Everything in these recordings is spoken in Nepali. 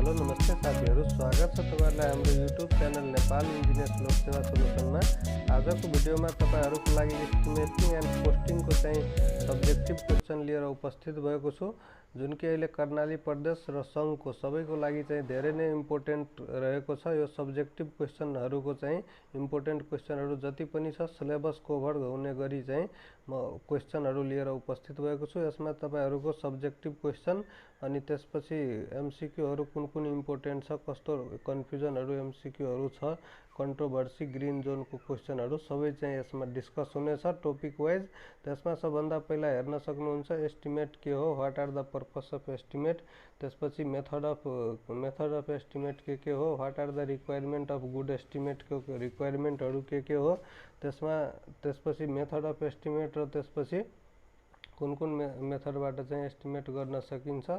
हेलो नमस्ते साथीहरु, स्वागत छ तपाईहरुलाई हाम्रो YouTube च्यानल नेपाल इन्जिनियर्स लोक सेवा सोलुसनमा। आजको भिडियोमा तपाईहरुको लागि एस्टिमेटिङ एन्ड पोस्टिङको चाहिँ सब्जेक्टिभ क्वेशन लिएर उपस्थित भएको छु, जुन कि अहिले कर्णाली प्रदेश र संघको सबैको लागि चाहिँ धेरै नै इम्पोर्टेन्ट रहेको छ। यो सब्जेक्टिभ क्वेशनहरुको चाहिँ इम्पोर्टेन्ट क्वेशनहरु जति पनि छ सिलेबस कभर हुने गरी चाहिँ म क्वेशनहरु लिएर उपस्थित भएको छु। यसमा तपाईहरुको सब्जेक्टिभ क्वेशन अनि त्यसपछि एमसीक्यूहरु कुन इम्पोर्टेन्ट छ, कस्तो कन्फ्युजनहरु एमसीक्यूहरु छ, कन्ट्रोभर्सी ग्रीन जोनको क्वेशनहरु सबै चाहिँ यसमा डिस्कस हुनेछ टपिक वाइज। त्यसमा सबभन्दा पहिला हेर्न सक्नुहुन्छ एस्टिमेट के हो, what are the purpose of estimate. त्यसपछि मेथड अफ एस्टिमेट के हो, what are the requirement of good estimate को रिक्वायरमेन्टहरु के हो। त्यसपछि मेथड अफ एस्टिमेट र त्यसपछि कुन मेथडबाट चाहिँ एस्टिमेट गर्न सकिन्छ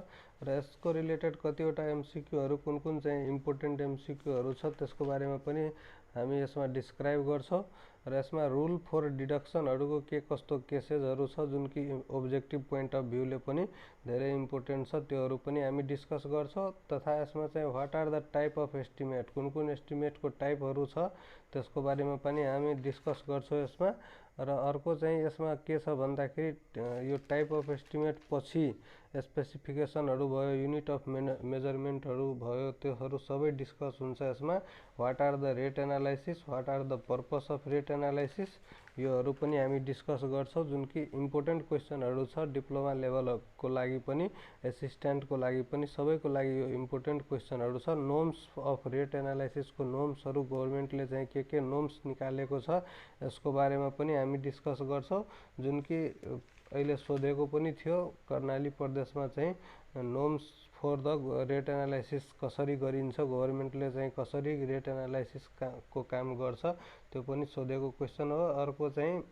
र यसको रिलेटेड कतिवटा एमसीक्यूहरु कुन चाहिँ इम्पोर्टेन्ट एमसीक्यूहरु छ त्यसको बारेमा पनि हामी यसमा डिस्क्राइब गर्छौं। र यसमा रुल फर डिडक्सनहरुको के कस्तो केसेसहरु छ जुन कि ऑब्जेक्टिभ पोइन्ट अफ भ्यूले पनि धेरै इम्पोर्टेन्ट छ, त्योहरु पनि हामी डिस्कस गर्छौं। तथा यसमा चाहिँ what are the type of estimate, कुन एस्टिमेटको टाइपहरु छ त्यसको बारेमा पनि हामी डिस्कस गर्छौं यसमा। र अर्को चाहिँ यसमा के छ भन्दाखेरि यो टाइप अफ एस्टिमेट पछि स्पेसिफिकेसनहरु भयो, युनिट अफ मेजरमेन्टहरु भयो, त्योहरु सबै डिस्कस हुन्छ यसमा। What are the rate analysis, what are the purpose of rate analysis, योहरु पनि हामी डिस्कस गर्छौं जुन कि इम्पोर्टेन्ट क्वेशनहरु छ डिप्लोमा लेभलको लागि पनि, एसिस्टेन्टको लागि पनि, सबैको लागि यो इम्पोर्टेन्ट क्वेशनहरु छ। नोर्म्स अफ रेट एनालाइसिसको नोर्म्सहरु गभर्नमेन्टले चाहिँ के नोर्म्स निकालेको छ यसको बारेमा पनि हामी डिस्कस गर्छौं, जुन कि अहिले सोधेको पनि थियो कर्णाली प्रदेशमा चाहिँ नोर्म्स फर द रेट एनालाइसिस कसरी गरिन्छ, गभर्नमेन्टले चाहिँ कसरी रेट एनालाइसिस को काम गर्छ त्यो पनि सोधेको क्वेशन हो। अर्को चाहिँ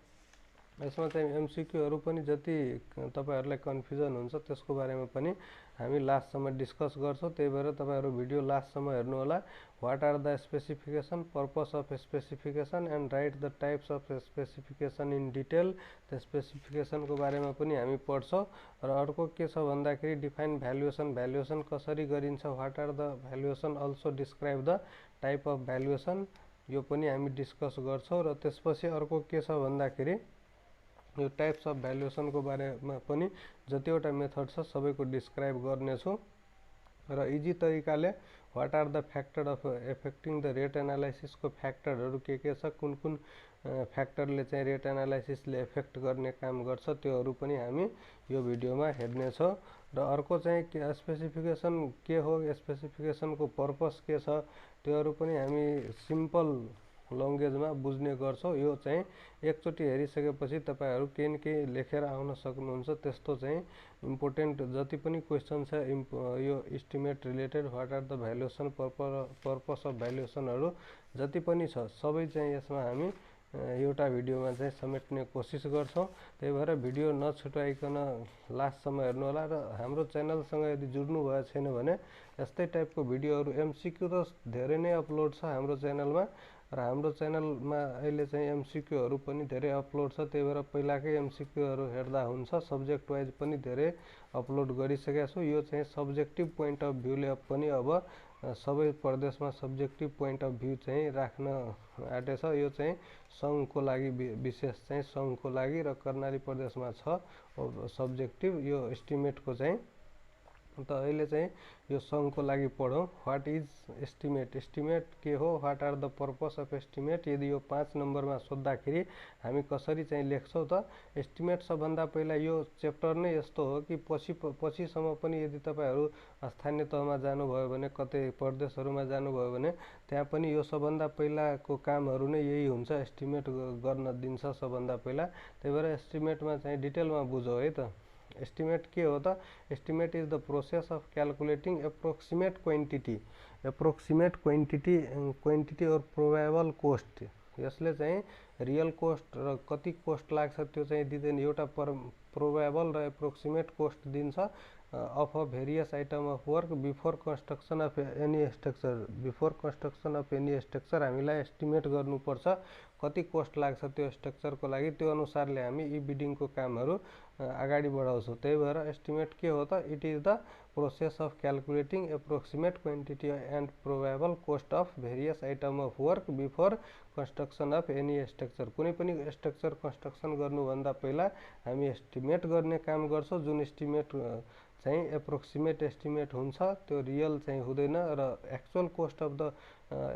यसमा चाहिँ एमसीक्यूहरु पनि जति तपाईहरुलाई कन्फ्युजन हुन्छ त्यसको बारेमा पनि हामी लास्टसम्म डिस्कस गर्छौं, त्यही भएर तपाईहरु भिडियो लास्टसम्म हेर्नु होला। What are the specification, purpose of specification and write the types of specification in detail. त्यो स्पेसिफिकेसनको बारेमा पनि हामी पढ्छौं। र अर्को के छ भन्दाखेरि डिफाइन भ्यालुएसन, भ्यालुएसन कसरी गरिन्छ, what are the valuation, also describe the type of valuation, यो पनि हामी डिस्कस गर्छौं। र त्यसपछि अर्को के छ भन्दाखेरि यो टाइप्स अफ भ्यालुएसनको बारेमा पनि जतिवटा मेथड छ सबैको डिस्क्राइब गर्नेछु। र इजी तरिकाले what are the factor of affecting the rate एनालाइसिसको फ्याक्टरहरु के छ, कुन फ्याक्टरले चाहिँ रेट एनालाइसिसले इफेक्ट गर्ने काम गर्छ त्योहरु पनि हामी यो भिडियोमा हेर्नेछौं। र अर्को चाहिँ स्पेसिफिकेसन के हो, स्पेसिफिकेसनको पर्पस के छ त्योहरु पनि हामी सिम्पल ल्याङ्ग्वेजमा बुझ्ने गर्छौं। यो चाहिँ एकचोटी हेरिसकेपछि तपाईहरु केही लेखेर आउन सक्नुहुन्छ। त्यस्तो चाहिँ इम्पोर्टेन्ट जति पनि क्वेशन छ यो estimate related, what are the valuation, purpose of भ्यालुएसनहरु जति पनि छ सबै चाहिँ यसमा हामी एउटा भिडियोमा चाहिँ समेट्ने कोसिस गर्छौं। त्यही भएर भिडियो नछुटाइकन लास्टसम्म हेर्नु होला। र हाम्रो च्यानलसँग यदि जुड्नु भएको छैन भने यस्तै टाइपको भिडियोहरु एमसीक्यू त धेरै नै अपलोड छ हाम्रो च्यानलमा, र हाम्रो च्यानलमा अहिले चाहिँ एमसीक्यूहरु पनि धेरै अपलोड छ, त्यही भएर पहिलाकै एमसीक्यूहरु हेर्दा हुन्छ। सब्जेक्ट वाइज पनि धेरै अपलोड गरिसकेको छु। यो चाहिँ सब्जेक्टिभ पोइन्ट अफ भ्यूले पनि अब सबै प्रदेशमा सब्जेक्टिभ पोइन्ट अफ भ्यू चाहिँ राख्न आँटेछ। यो चाहिँ संघको लागि विशेष चाहिँ संघको लागि र कर्णाली प्रदेशमा छ सब्जेक्टिभ यो एस्टिमेटको चाहिँ। त अहिले चाहिँ यो संघको लागि पढौं। व्हाट इज एस्टिमेट, एस्टिमेट के हो, what are the purpose of estimate. यदि यो 5 नम्बरमा सोध्दाखेरि हामी कसरी चाहिँ लेख्छौं त एस्टिमेट सबभन्दा पहिला यो च्याप्टर नै यस्तो हो कि पछिसम्म पनि यदि तपाईहरु स्थानीय तहमा जानुभयो भने, कतै प्रदेशहरुमा जानुभयो भने त्यहाँ पनि यो सबभन्दा पहिलाको कामहरु नै यही हुन्छ, एस्टिमेट गर्न दिन्छ सबभन्दा पहिला। त्यही भएर एस्टिमेटमा चाहिँ डिटेलमा बुझौं है त। एस्टिमेट के हो त, estimate is the process of calculating approximate quantity or probable cost. यसले चाहिँ रियल कोस्ट र कति कोस्ट लाग्छ त्यो चाहिँ दिँदैन, एउटा प्रोबेबल र एप्रोक्सिमेट कोस्ट दिन्छ of a various item of work before construction of any structure. Before construction of any structure हामीलाई एस्टिमेट गर्नुपर्छ कति कोस्ट लाग्छ त्यो स्ट्रक्चरको लागि, त्यो अनुसारले हामी ई बिडिङको कामहरु अगाडि बढाउँछौँ। त्यही भएर एस्टिमेट के हो त, it is the process of calculating approximate quantity and probable cost of various item of work before construction of any structure. कुनै पनि स्ट्रक्चर कन्स्ट्रक्सन गर्नुभन्दा पहिला हामी एस्टिमेट गर्ने काम गर्छौँ, जुन एस्टिमेट चाहिँ एप्रोक्सिमेट एस्टिमेट हुन्छ, त्यो रियल चाहिँ हुँदैन र actual cost of the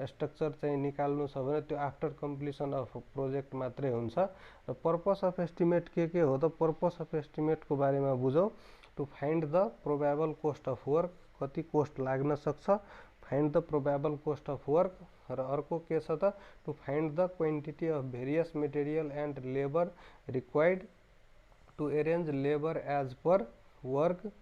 structure चाहिँ निकाल्नु छ भने त्यो आफ्टर कम्प्लिसन अफ प्रोजेक्ट मात्रै हुन्छ। र पर्पस अफ एस्टिमेट के हो त, पर्पस अफ एस्टिमेटको बारेमा बुझौँ। To find the probable cost of work, कति कोस्ट लाग्न सक्छ, find the probable cost of work. र अर्को के छ त, to find the quantity of various material and labour required to arrange labour as per work.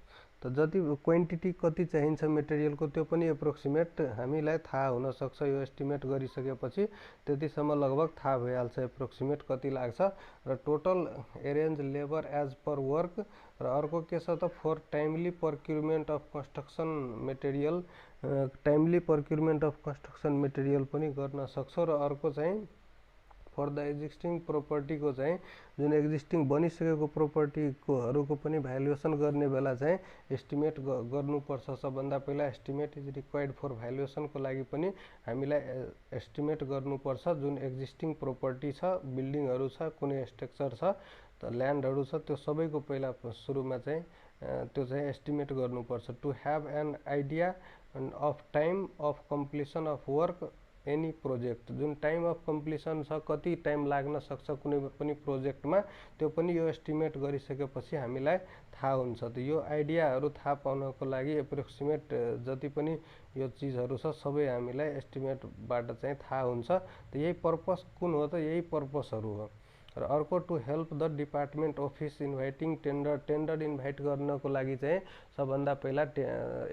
त जति क्वान्टिटी कति चाहिन्छ मेटेरियलको त्यो पनि एप्रोक्सिमेट हामीलाई थाहा हुनसक्छ। यो एस्टिमेट गरिसकेपछि त्यतिसम्म लगभग थाहा भइहाल्छ एप्रोक्सिमेट कति लाग्छ। र total arrange labour as per work. र अर्को के छ त, for timely procurement of construction material, timely procurement of construction material पनि गर्न सक्छौँ। र अर्को चाहिँ फर द एक्जिस्टिङ प्रोपर्टीको चाहिँ जुन एक्जिस्टिङ बनिसकेको प्रोपर्टीकोहरूको पनि भ्यालुएसन गर्ने बेला चाहिँ एस्टिमेट गर्नुपर्छ। सबभन्दा पहिला एस्टिमेट इज रिक्वायर्ड फर भ्यालुएसनको लागि पनि हामीलाई एस्टिमेट गर्नुपर्छ। जुन एक्जिस्टिङ प्रोपर्टी छ, बिल्डिङहरू छ, कुनै स्ट्रक्चर छ, त ल्यान्डहरू छ, त्यो सबैको पहिला सुरुमा चाहिँ त्यो चाहिँ एस्टिमेट गर्नुपर्छ। To have an idea of time of completion of work any project, जुन टाइम अफ कम्प्लिसन छ, कति टाइम लाग्न सक्छ कुनै पनि प्रोजेक्टमा, त्यो पनि यो एस्टिमेट गरिसकेपछि हामीलाई थाहा हुन्छ। त यो आइडियाहरू थाहा पाउनको लागि एप्रोक्सिमेट जति पनि यो चिजहरू छ सबै हामीलाई एस्टिमेटबाट चाहिँ थाहा हुन्छ। त यही पर्पस कुन हो त, यही पर्पसहरू हो। र अर्को to help the department office inviting tender invite गर्नको लागि चाहिँ सबभन्दा पहिला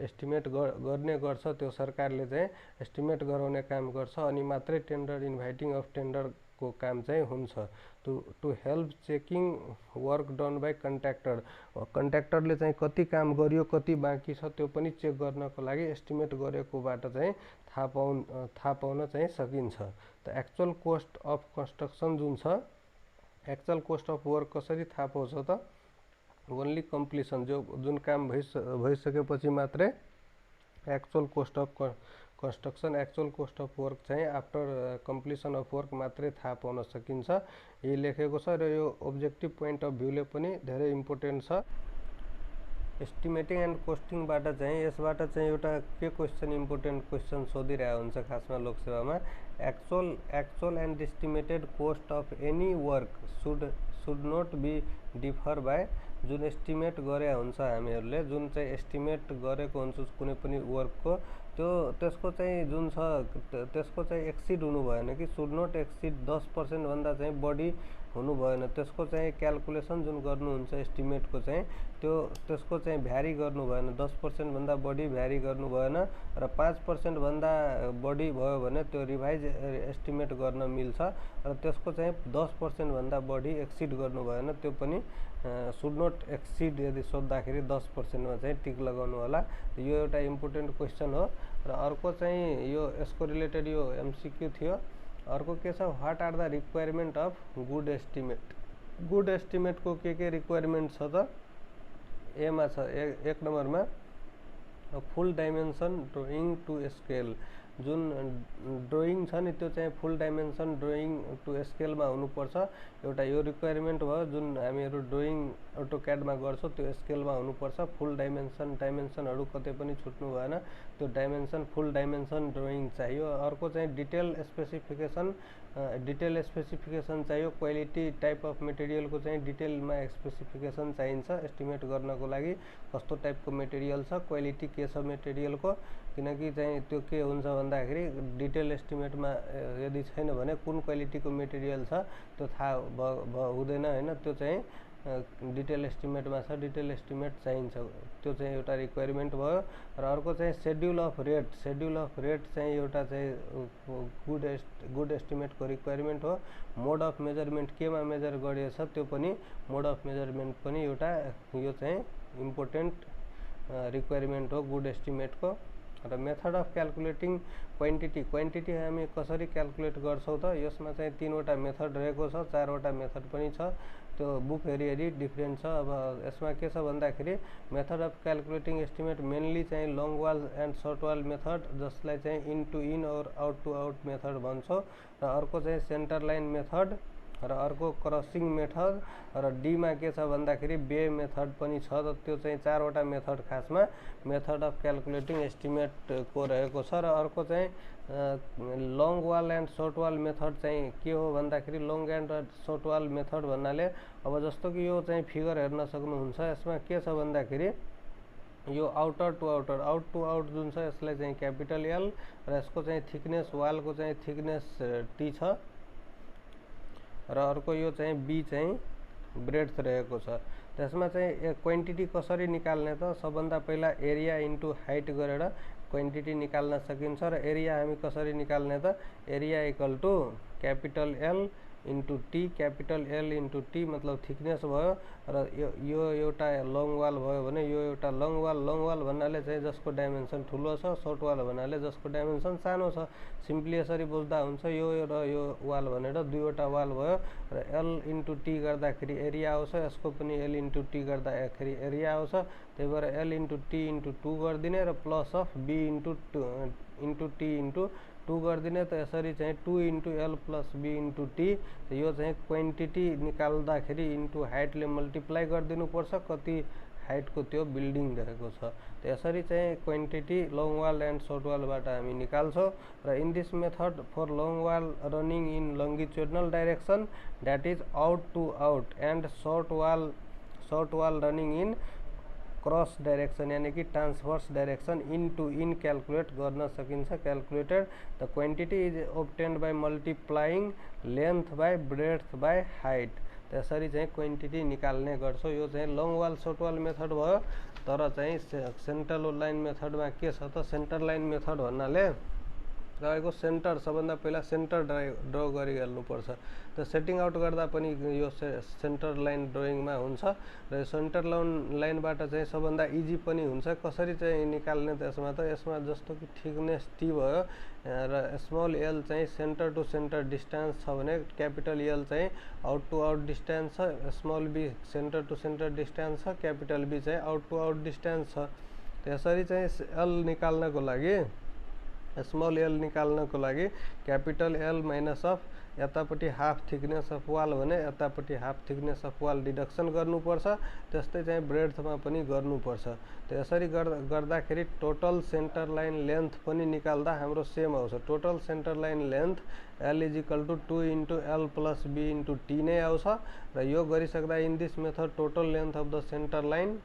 एस्टिमेट गर्ने गर्छ। त्यो सरकारले चाहिँ एस्टिमेट गराउने काम गर्छ, अनि मात्रै टेन्डर इन्भाइटिङ अफ टेन्डरको काम चाहिँ हुन्छ। To help checking work done by contractor, कन्ट्र्याक्टरले चाहिँ कति काम गर्यो, कति बाँकी छ, त्यो पनि चेक गर्नको लागि एस्टिमेट गरेकोबाट चाहिँ थाहा पाउन चाहिँ सकिन्छ। त एक्चुअल कोस्ट अफ कन्स्ट्रक्सन जुन छ, एक्चुअल कोस्ट अफ वर्क कसरी थाहा पाउँछ त, ओन्ली कम्प्लिसन, जुन काम भइसकेपछि मात्रै actual cost of construction, actual cost of work चाहिँ आफ्टर कम्प्लिसन अफ वर्क मात्रै थाहा पाउन सकिन्छ। यही लेखेको छ। र यो अब्जेक्टिभ पोइन्ट अफ भ्यूले पनि धेरै इम्पोर्टेन्ट छ। एस्टिमेटिङ एन्ड कोस्टिङबाट चाहिँ यसबाट चाहिँ एउटा के क्वेसन, इम्पोर्टेन्ट क्वेसन सोधिरहेको हुन्छ खासमा लोकसेवामा। Actual and estimated cost of any work should not be differ by, जुन एस्टिमेट गरे हुन्छ हामीहरूले, जुन चाहिँ एस्टिमेट गरेको हुन्छ कुनै पनि वर्कको, त्यसको चाहिँ जुन छ त्यसको चाहिँ एक्सिड हुनु भएन कि, सुड नट एक्सिड 10% भन्दा चाहिँ बढी हुनु भएन। त्यसको चाहिँ क्यालकुलेसन जुन गर्नुहुन्छ एस्टिमेटको चाहिँ त्यसको चाहिँ भ्यारी गर्नु भएन, 10% भन्दा बढी भ्यारी गर्नु भएन। र 5% भन्दा बढी भयो भने त्यो रिभाइज एस्टिमेट गर्न मिल्छ। र त्यसको चाहिँ 10% भन्दा बढी एक्सिड गर्नु भएन, त्यो पनि सुड नट एक्सिड यदि सोद्धाखेरि 10%मा चाहिँ टिक लगाउनु होला। यो एउटा इम्पोर्टेन्ट क्वेसन हो। र अर्को चाहिँ यो यसको रिलेटेड यो एमसिक्यू थियो। अर्को के छ, what are the requirement of good estimate. Good एस्टिमेटको के रिक्वायरमेन्ट छ त, एमा छ एक नम्बरमा full dimension drawing to scale. जुन ड्रइङ छ नि त्यो चाहिँ फुल डाइमेन्सन ड्रइङ टु स्केलमा हुनुपर्छ। एउटा यो रिक्वायरमेन्ट भयो। जुन हामीहरू ड्रइङ अटोक्याडमा गर्छौँ त्यो स्केलमा हुनुपर्छ। फुल डाइमेन्सनहरू कतै पनि छुट्नु भएन, त्यो फुल डाइमेन्सन ड्रइङ चाहियो। अर्को चाहिँ डिटेल स्पेसिफिकेसन चाहियो। क्वालिटी टाइप अफ मेटेरियलको चाहिँ डिटेलमा स्पेसिफिकेसन चाहिन्छ एस्टिमेट गर्नको लागि, कस्तो टाइपको मेटेरियल छ, क्वालिटी के छ मेटेरियलको। किनकि चाहिँ त्यो के हुन्छ भन्दाखेरि डिटेल एस्टिमेटमा यदि छैन भने कुन क्वालिटीको मेटेरियल छ त्यो थाहा हुँदैन होइन। त्यो चाहिँ डिटेल एस्टिमेटमा छ, डिटेल एस्टिमेट चाहिन्छ, त्यो चाहिँ एउटा रिक्वायरमेन्ट भयो। र अर्को चाहिँ सेड्युल अफ रेट चाहिँ एउटा चाहिँ गुड एस्टिमेटको रिक्वायरमेन्ट हो। मोड अफ मेजरमेन्ट केमा मेजर गरिएछ त्यो पनि, मोड अफ मेजरमेन्ट पनि एउटा यो चाहिँ इम्पोर्टेन्ट रिक्वायरमेन्ट हो गुड एस्टिमेटको। र मेथड अफ क्यालकुलेटिङ क्वान्टिटी हामी कसरी क्यालकुलेट गर्छौँ त, यसमा चाहिँ 3वटा मेथड रहेको छ, 4वटा मेथड पनि छ। त्यो बुक हेरी डिफ्रेन्ट छ। अब यसमा के छ भन्दाखेरि method of calculating estimate mainly चाहिँ long wall and short wall method, जसलाई चाहिँ in to in or out to out method भन्छौँ, र अर्को चाहिँ सेन्टर लाइन मेथड, र अर्को क्रसिङ मेथड, र डीमा के छ भन्दाखेरि बे मेथड पनि छ। र त्यो चाहिँ 4वटा मेथड खासमा मेथड अफ क्यालकुलेटिङ एस्टिमेटको रहेको छ। र अर्को चाहिँ long wall and short wall method चाहिँ के हो भन्दाखेरि long and short wall method भन्नाले अब जस्तो कि यो चाहिँ फिगर हेर्न सक्नुहुन्छ, यसमा के छ भन्दाखेरि यो outer to outer, out to out जुन छ यसलाई चाहिँ क्यापिटल एल, र यसको चाहिँ थिकनेस, वालको चाहिँ थिकनेस टी छ, र अर्को यो चाहिँ बी चाहिँ ब्रेड्थ रहेको छ। त्यसमा चाहिँ क्वान्टिटी कसरी निकाल्ने त, सबभन्दा पहिला एरिया इन्टु हाइट गरेर क्वान्टिटी निकाल्न सकिन्छ। र एरिया हामी कसरी निकाल्ने त, area equal to capital L into T, capital L into T मतलब थिकनेस भयो, र यो एउटा लङ वाल भयो भने यो एउटा लङ वाल भन्नाले चाहिँ जसको डाइमेन्सन ठुलो छ, सर्ट वाल भन्नाले जसको डाइमेन्सन सानो छ। सिम्पली यसरी बुझ्दा हुन्छ, यो र यो वाल भनेर दुईवटा वाल भयो, र एल इन्टु टी गर्दाखेरि एरिया आउँछ, यसको पनि एल इन्टु टी गर्दाखेरि एरिया आउँछ। त्यही भएर एल इन्टु टी इन्टु 2 गरिदिने, र plus of B into T into 2 गरिदिने। त यसरी चाहिँ 2 into L plus B into T, यो चाहिँ क्वान्टिटी निकाल्दाखेरि इन्टु हाइटले मल्टिप्लाई गरिदिनुपर्छ, कति हाइटको त्यो बिल्डिङ रहेको छ। यसरी चाहिँ quantity long wall and short वालबाट हामी निकाल्छौँ। र in this method for long wall running in longitudinal direction that is out to out and short wall running in cross direction यानी कि transverse direction in to in calculate गर्न सकिन्छ। Calculated the quantity is obtained by multiplying length by breadth by height. त्यसरी चाहिँ क्वान्टिटी निकाल्ने गर्छौँ। यो चाहिँ long wall short wall method भयो। तर चाहिँ सेन्टर लाइन मेथडमा के छ त, सेन्टर लाइन मेथड भन्नाले रहेको सेन्टर, सबभन्दा पहिला सेन्टर ड्र गरिहाल्नुपर्छ। त सेटिङ आउट गर्दा पनि यो सेन्टर लाइन ड्रइङमा हुन्छ, र सेन्टर लाइनबाट चाहिँ सबभन्दा इजी पनि हुन्छ। कसरी चाहिँ निकाल्ने त यसमा त, यसमा जस्तो कि थिकनेस टी भयो, र स्मल एल चाहिँ सेन्टर टु सेन्टर डिस्टेन्स छ भने क्यापिटल एल चाहिँ आउट टु आउट डिस्टेन्स छ, small B centre to centre distance छ, क्यापिटल बी चाहिँ आउट टु आउट डिस्टेन्स छ। त्यसरी चाहिँ एल निकाल्नको लागि, स्मल एल निकाल्नको लागि क्यापिटल एल माइनस अफ यतापट्टि हाफ थिकनेस अफ वाल भने यतापट्टि half thickness of wall deduction गर्नुपर्छ। त्यस्तै चाहिँ ब्रेड्थमा पनि गर्नुपर्छ। त्यसरी गर्दाखेरि टोटल सेन्टर लाइन लेन्थ पनि निकाल्दा हाम्रो सेम आउँछ। Total centre line length L is equal to 2 into L plus B into T नै आउँछ। र यो गरिसक्दा in this method total length of the centre line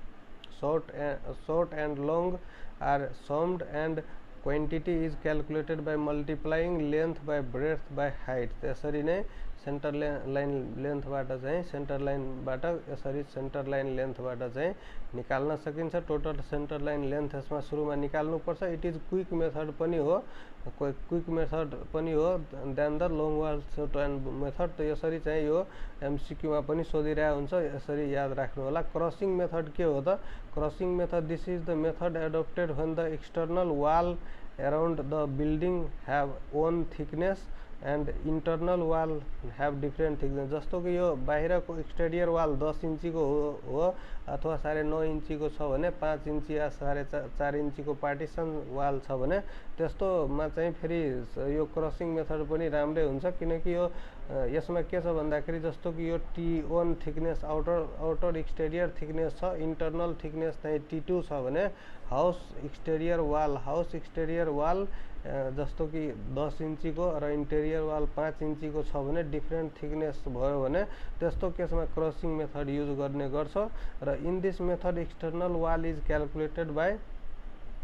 short and long are summed and quantity is calculated by multiplying length by breadth by height। त्यसरी नै सेन्टर लाइन लेन्थबाट चाहिँ सेन्टर लाइनबाट यसरी सेन्टर लाइन लेन्थबाट चाहिँ निकाल्न सकिन्छ। टोटल सेन्टर लाइन लेन्थ यसमा सुरुमा निकाल्नुपर्छ। इट इज क्विक मेथड पनि हो, क्विक मेथड पनि हो then the long wall short and method. त यसरी चाहिँ यो एमसीक्यूमा पनि सोधिरहेको हुन्छ, यसरी याद राख्नु होला। क्रसिङ मेथड के हो त? Crossing method this is the method adopted when the external wall around the building have own thickness and internal wall have different thickness। जस्तो कि यो बाहिरको एक्सटेरियर वाल 10 इन्चीको हो अथवा 9.5 इन्चीको छ भने 5 इन्ची या 4.5 इन्चीको पार्टिसन वाल छ भने त्यस्तोमा चाहिँ फेरि यो क्रसिङ मेथड पनि राम्रै हुन्छ। किनकि यो यसमा के छ भन्दाखेरि जस्तो कि यो T1 thickness outer exterior thickness छ, इन्टरनल थिकनेस चाहिँ T2 छ भने हाउस एक्सटेरियर वाल जस्तो कि 10 इन्चीको र इन्टेरियर वाल 5 इन्चीको छ भने डिफ्रेन्ट थिकनेस भयो भने त्यस्तो केसमा क्रसिङ मेथड युज गर्ने गर्छ। र in this method external wall is calculated by,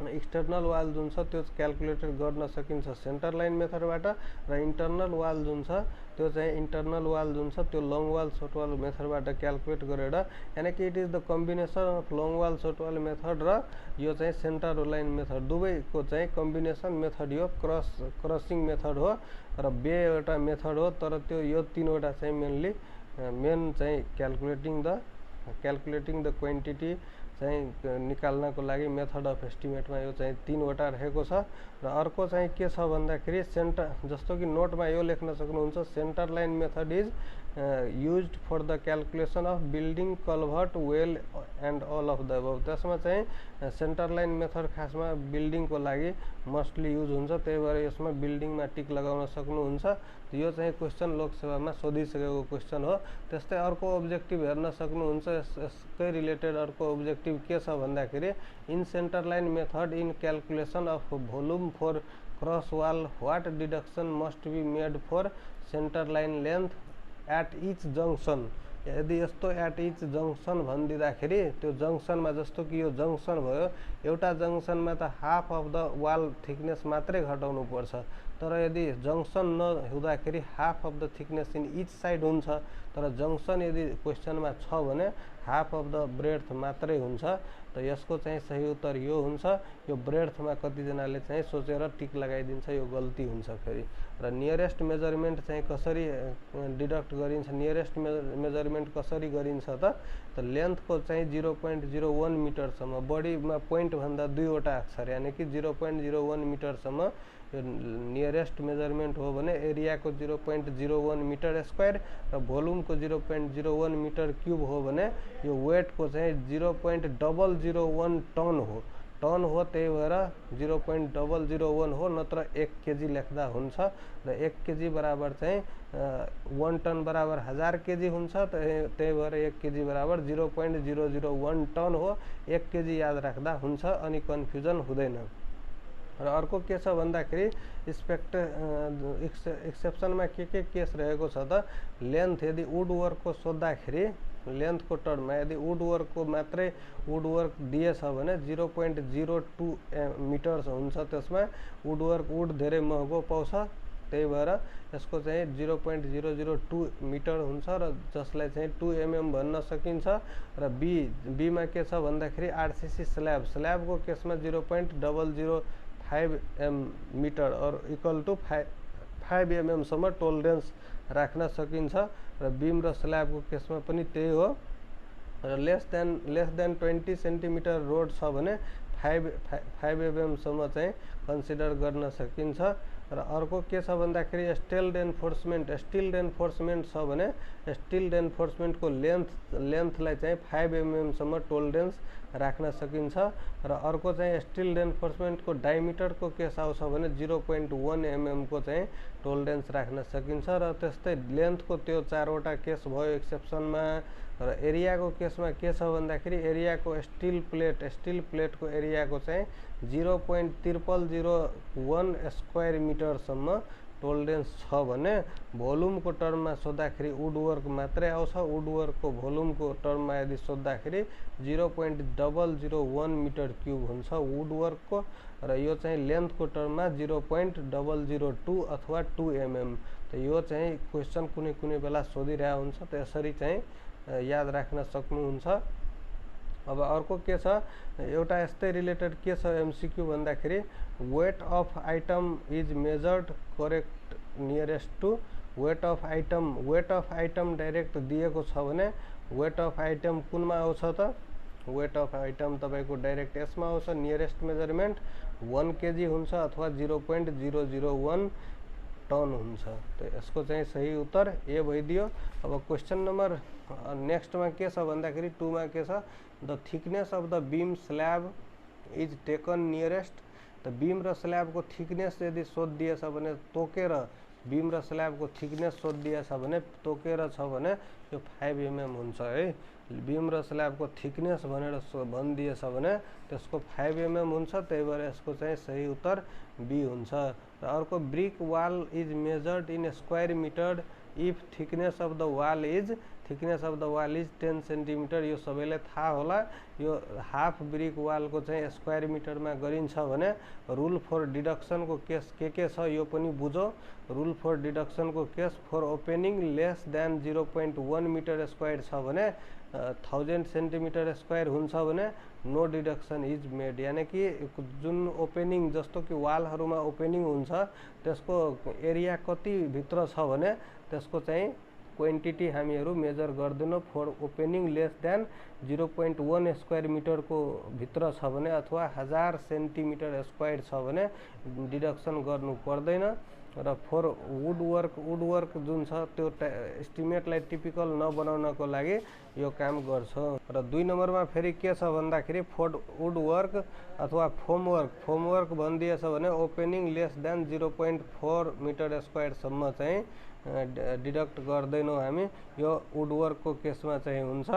external wall जुन छ त्यो क्यालकुलेटेड गर्न सकिन्छ सेन्टर लाइन मेथडबाट, र इन्टरनल वाल जुन छ त्यो चाहिँ इन्टरनल वाल जुन छ त्यो लङ वाल सर्ट वाल मेथडबाट क्यालकुलेट गरेर, यानी कि it is the combination of long wall short wall method र यो चाहिँ सेन्टर लाइन मेथड दुवैको चाहिँ कम्बिनेसन मेथड यो क्रसिङ मेथड हो। र बे एउटा मेथड हो, तर त्यो यो तीनवटा चाहिँ मेन चाहिँ क्यालकुलेटिङ द क्वान्टिटी चाहिँ निकाल्नको लागि मेथड अफ एस्टिमेटमा यो चाहिँ तीनवटा रहेको छ। र अर्को चाहिँ के छ भन्दाखेरि जस्तो कि नोटमा यो लेख्न सक्नुहुन्छ, centre line method is used for the calculation of building culvert well and all of the above. त्यसमा चाहिँ सेन्टर लाइन मेथड खासमा बिल्डिङको लागि मस्टली युज हुन्छ, त्यही भएर यसमा बिल्डिङमा टिक लगाउन सक्नुहुन्छ। यो चाहिँ क्वेसन लोकसेवामा सोधिसकेको क्वेसन हो। त्यस्तै अर्को अब्जेक्टिभ हेर्न सक्नुहुन्छ, यसकै रिलेटेड अर्को अब्जेक्टिभ के छ भन्दाखेरि in centre line method in calculation of volume for cross wall what deduction must be made for centre line length at each junction. यदि यस्तो एट इच जङ्सन भनिदिँदाखेरि त्यो जङ्सनमा, जस्तो कि यो जङ्सन भयो, एउटा जङ्सनमा त half of the wall thickness मात्रै घटाउनु पर्छ, तर यदि जङ्सन नहुँदाखेरि half of the thickness in each side हुन्छ। तर जङ्सन यदि क्वेसनमा छ भने हाफ अफ द ब्रेड्थ मात्रै हुन्छ। त यसको चाहिँ सही उत्तर यो हुन्छ। यो ब्रेड्थमा कतिजनाले चाहिँ सोचेर टिक लगाइदिन्छ, यो गल्ती हुन्छ फेरि। र नियरेस्ट मेजरमेन्ट चाहिँ कसरी डिडक्ट गरिन्छ, नियरेस्ट मेजरमेन्ट कसरी गरिन्छ त लेन्थको चाहिँ 0.01 मिटरसम्म, बडीमा पोइन्टभन्दा 2वटा अक्षर यानि कि 0.01 मिटरसम्म यो नियरेस्ट मेजरमेन्ट हो भने एरियाको 0.01 मिटर स्क्वायर र भोल्युमको 0.01 मिटर क्युब हो भने यो वेटको चाहिँ 0.001 टन हो, त्यही भएर 0.001 हो, नत्र 1 केजी लेख्दा हुन्छ। र 1 केजी बराबर चाहिँ 1 टन बराबर 1000 केजी हुन्छ, त्यही भएर 1 केजी बराबर 0.001 टन हो। 1 केजी याद राख्दा हुन्छ, अनि कन्फ्युजन हुँदैन। र अर्को के छ भन्दाखेरि एक्सेप्सनमा के केस रहेको छ त लेन्थ यदि वुड वर्कको सोद्धाखेरि लेन्थको टर्ममा यदि वुड वर्कको मात्रै वुड वर्क दिएछ भने 0.02 मिटर हुन्छ। त्यसमा वुड धेरै महँगो पाउँछ, त्यही भएर यसको चाहिँ 0.002 मिटर हुन्छ र जसलाई चाहिँ 2 mm भन्न सकिन्छ। र बीमा के छ भन्दाखेरि आरसीसी स्ल्याबको केसमा 0.005 मिटर और इक्वल टू 5 mm सम्म टोलरेन्स राख्न सकिन्छ। र बीम र स्ल्याबको केसमा पनि त्यही हो। र लेस देन 20 सेन्टिमिटर रोड छ भने 5 mm सम्म चाहिँ कन्सिडर गर्न सकिन्छ। र अर्को के छ भन्दाखेरि स्टिल्ड एन्फोर्समेन्ट छ भने स्टिल्ड एन्फोर्समेन्टको लेन्थलाई चाहिँ 5 mm सम्म टोलरेन्स राख्न सकिन्छ। र अर्को चाहिँ स्टिल्ड एन्फोर्समेन्टको डायमिटरको केस आउँछ भने 0.1 mm को चाहिँ टोलरेन्स राख्न सकिन्छ। र त्यस्तै लेन्थको त्यो 4वटा केस भयो एक्सेप्सनमा। र एरियाको केसमा के छ भन्दाखेरि एरियाको स्टिल प्लेटको एरियाको चाहिँ 0.0001 स्क्वायर मिटरसम्म टोलरेन्स छ भने भोल्युमको टर्ममा सोद्धाखेरि वुडवर्क मात्रै आउँछ। वुडवर्कको भोल्युमको टर्ममा यदि सोद्धाखेरि 0.001 मिटर क्युब हुन्छ वुडवर्कको। र यो चाहिँ लेन्थको टर्ममा 0.002 अथवा 2 mm। त यो चाहिँ क्वेसन कुनै बेला सोधिरहेको हुन्छ, त यसरी चाहिँ याद राख्न सक्नुहुन्छ। अब अर्को के छ, एउटा यस्तै रिलेटेड के छ एमसीक्यू भन्दाखेरि weight of item is measured correct nearest to weight of item direct दिएको छ भने वेट अफ आइटम कुनमा आउँछ त वेट अफ आइटम तपाईको डाइरेक्ट यसमा आउँछ नियरेस्ट मेजरमेन्ट 1 केजी हुन्छ अथवा 0.001 टन हुन्छ। त यसको चाहिँ सही उत्तर ए भइदियो। अब क्वेसन नम्बर नेक्स्टमा के छ भन्दाखेरि 2 मा के छ, the thickness of the beam slab is taken nearest. त बीम र स्ल्याबको थिकनेस यदि सोधिएछ भने तोकेर बीम र स्ल्याबको थिकनेस सोधिएछ भने तोकेर छ भने यो 5 mm हुन्छ है। बीम र स्ल्याबको थिकनेस भनेर भनिदिएछ भने त्यसको 5 mm हुन्छ, त्यही भएर यसको चाहिँ सही उत्तर बी हुन्छ। र अर्को brick wall is measured in square metre if thickness of the wall is 10 centimetre. यो सबैलाई थाहा होला। यो हाफ ब्रिक वालको चाहिँ स्क्वायर मिटरमा गरिन्छ भने रुल फर डिडक्सनको केस के छ यो पनि बुझो। रुल फर डिडक्सनको case for opening less than 0.1 metre square छ भने 1000 सेन्टिमिटर स्क्वायर हुन्छ भने नो डिडक्सन इज मेड। यानी कि जुन ओपनिङ जस्तो कि वालहरुमा ओपनिङ हुन्छ त्यसको एरिया कति भित्र छ भने त्यसको चाहिँ क्वान्टिटी हामीहरू मेजर गर्दैनौँ। For opening less than 0.1 square metre को भित्र छ भने अथवा 1000 सेन्टिमिटर स्क्वायर छ भने डिडक्सन गर्नु पर्दैन। र फर वुडवर्क जुन छ त्यो एस्टिमेटलाई टिपिकल नबनाउनको लागि यो काम गर्छ। र 2 नम्बरमा फेरि के छ भन्दाखेरि फर वुडवर्क अथवा फोमवर्क भनिदिएछ भने ओपनिङ लेस देन 0.4 मिटर स्क्वायरसम्म चाहिँ डिडक्ट गर्दैनौँ हामी। यो वुडवर्कको केसमा चाहिँ हुन्छ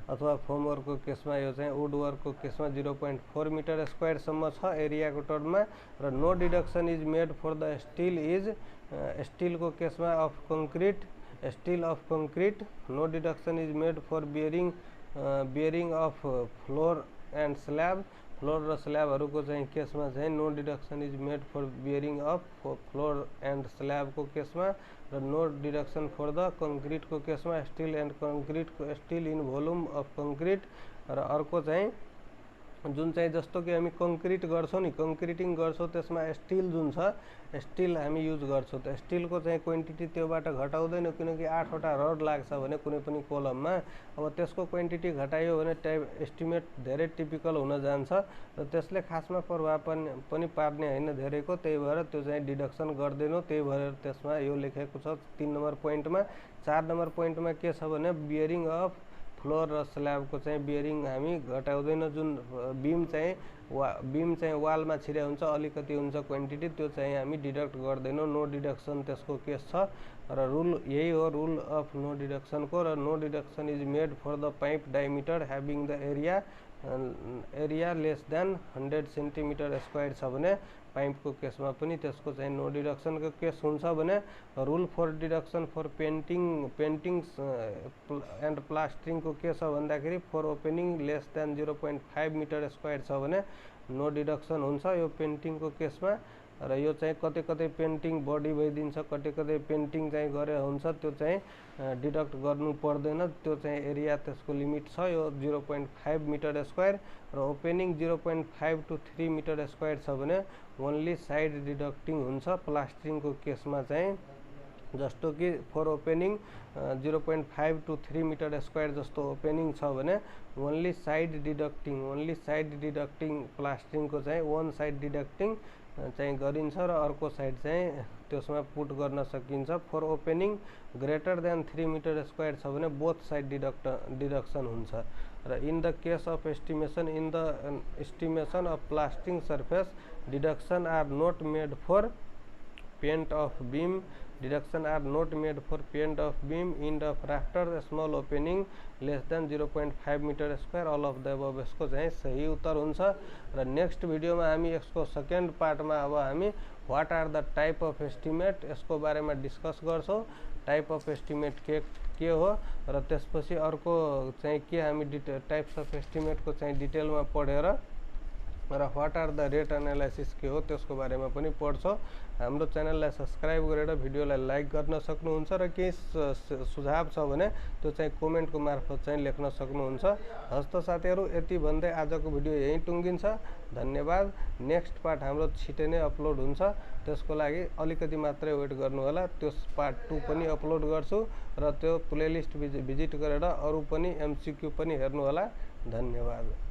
अथवा फोमवर्कको केसमा यो चाहिँ वुडवर्कको केसमा 0.4 मिटर स्क्वायरसम्म छ एरियाको टर्ममा। र no deduction is made for the स्टिलको केसमा अफ कङ्क्रिट no deduction is made for bearing of floor and slab. Floor र स्ल्याबहरूको चाहिँ केसमा चाहिँ no deduction is made for bearing of floor and स्ल्याबको केसमा। र नो डिडक्सन फर द कङ्क्रिटको केसमा steel in volume of concrete. र अर्को चाहिँ जुन चाहिँ जस्तो कि हामी कङ्क्रिट गर्छौँ नि, कङ्क्रिटिङ गर्छौँ त्यसमा स्टिल जुन छ स्टिल हामी युज गर्छौँ। त स्टिलको चाहिँ क्वान्टिटी त्योबाट घटाउँदैन किनकि 8वटा रड लाग्छ भने कुनै पनि कोलममा। अब त्यसको क्वान्टिटी घटायो भने एस्टिमेट धेरै टिपिकल हुन जान्छ र त्यसले खासमा प्रभाव पनि पार्ने होइन धेरैको, त्यही भएर त्यो चाहिँ डिडक्सन गर्दैनौँ। त्यही भएर त्यसमा यो लेखेको छ 3 नम्बर पोइन्टमा। 4 नम्बर पोइन्टमा के छ भने बियरिङ अफ फ्लोर र स्ल्याबको चाहिँ बियरिङ हामी घटाउँदैन। जुन बिम चाहिँ वालमा छिरे हुन्छ अलिकति हुन्छ क्वान्टिटी, त्यो चाहिँ हामी डिडक्ट गर्दैनौँ। नो डिडक्सन त्यसको केस छ। र रुल यही हो रुल अफ नो डिडक्सनको। र no deduction is made for the pipe diameter having the area less than 100 centimetre square छ भने पाइपको केसमा पनि त्यसको चाहिँ नो डिडक्सनको केस हुन्छ भने। Rule for deduction for paintings and प्लास्टरिङको के छ भन्दाखेरि for opening less than 0.5 metre square छ भने नो डिडक्सन हुन्छ यो पेन्टिङको केसमा। र यो चाहिँ कतै पेन्टिङ बडी भइदिन्छ, कतै पेन्टिङ चाहिँ गरे हुन्छ, त्यो चाहिँ डिडक्ट गर्नु पर्दैन। त्यो चाहिँ एरिया त्यसको लिमिट छ यो 0.5 मिटर स्क्वायर। र ओपनिङ 0.5 to 3 मिटर स्क्वायर छ भने ओन्ली साइड डिडक्टिङ हुन्छ। प्लास्टरिङको केसमा चाहिँ जस्तो कि for opening 0.5 to 3 metre square जस्तो ओपनिङ छ भने ओन्ली साइड डिडक्टिङ प्लास्टरिङको चाहिँ वन साइड डिडक्टिङ चाहिँ गरिन्छ र अर्को साइड चाहिँ त्यसमा पुट गर्न सकिन्छ। For opening greater than 3 metre square छ भने बोथ साइड डिडक्सन हुन्छ। र in the case of estimation of plastering surface deduction are not made for paint of beam end of rafter small opening less than 0.5 metre square all of the above यसको चाहिँ सही उत्तर हुन्छ। र नेक्स्ट भिडियोमा हामी यसको सेकेन्ड पार्टमा अब हामी what are the type of estimate यसको बारेमा डिस्कस गर्छौँ। टाइप अफ एस्टिमेट के हो र त्यसपछि अर्को चाहिँ के हामी टाइप्स अफ एस्टिमेटको चाहिँ डिटेलमा पढेर र what are the rate analysis के हो त्यसको बारेमा पनि पढ्छौँ। हाम्रो च्यानललाई सब्सक्राइब गरेर भिडियोलाई लाइक गर्न सक्नुहुन्छ र केही सुझाव छ भने त्यो चाहिँ कमेन्टको मार्फत चाहिँ लेख्न सक्नुहुन्छ। हस्त साथीहरू यति भन्दै आजको भिडियो यहीँ टुङ्गिन्छ। धन्यवाद। नेक्स्ट पार्ट हाम्रो छिटै नै अपलोड हुन्छ, त्यसको लागि अलिकति मात्रै वेट गर्नु होला। त्यो पार्ट 2 पनि अपलोड गर्छु र त्यो प्लेलिस्ट भिजिट गरेर अरू पनि MCQ पनि हेर्नु होला। धन्यवाद।